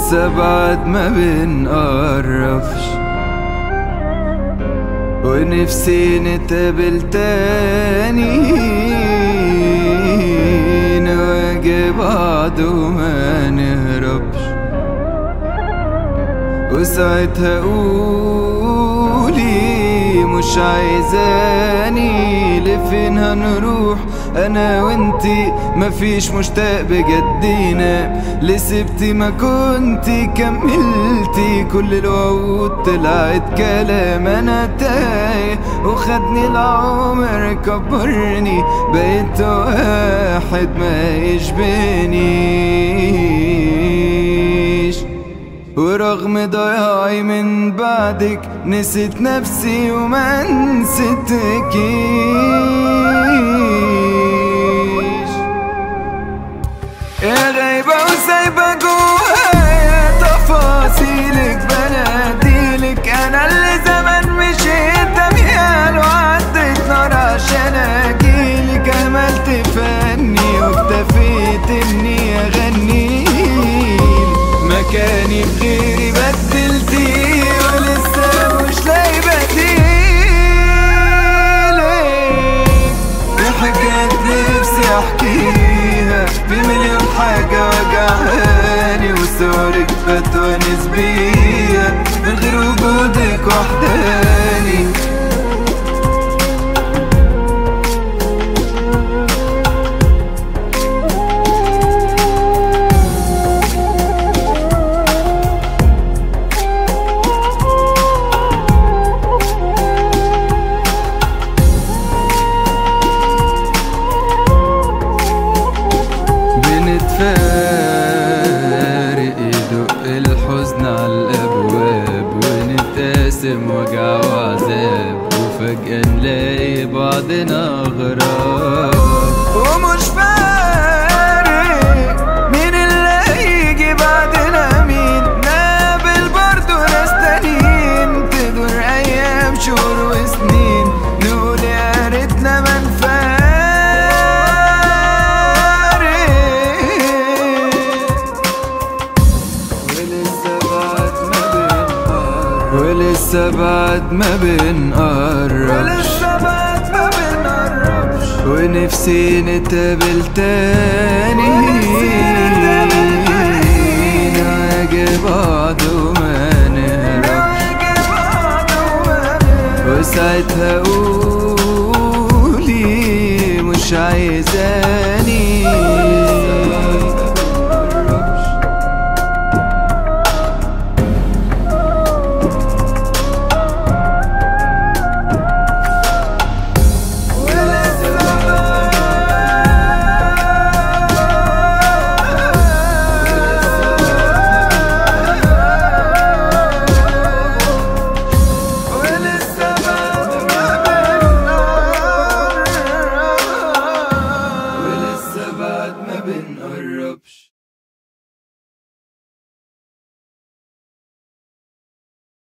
ولسه بعد ما بنقربش، ونفسي نتقابل تاني نواجه بعض وما نهربش. وساعتها قولي مش عايزاني، لفين هنروح انا وانتي؟ مفيش مشتاق بجدينا، لسبتي ما كنتي كملتي، كل الوعود طلعت كلام. انا تايه وخدني العمر كبرني، بقيت واحد ما يشبهنيش. ورغم ضياعي من بعدك نسيت نفسي وما نسيتكيش. يا غايبة وسايبة جوايا تفاصيلك، بناديلك أنا اللي زمان مشيت أميال وعديت نار عشان أجيلك. أملت فني واكتفيت إني أغنيلك، مكاني بغيري بدلتي ولسه مش لاقي بديلك. في حاجات نفسي احكيها، في مليون حاجة وجعاني، وصورك بتونس بيها من غير وجودك وحداني. فارق يدق الحزن على الابواب، ونتقاسم وجع وعذاب، وفجأة نلاقي بعضنا غراب. ومش فارق مين اللي هيجي بعدنا، مين نقابل برضه ناس تانيين، تدور ايام شهور وسنين، نقول يا ريتنا ما نفارق. ولسه بعد ما بنقربش، ونفسي نتقابل تاني نواجه بعض وما نهربش. وساعتها قولي مش عايزاني.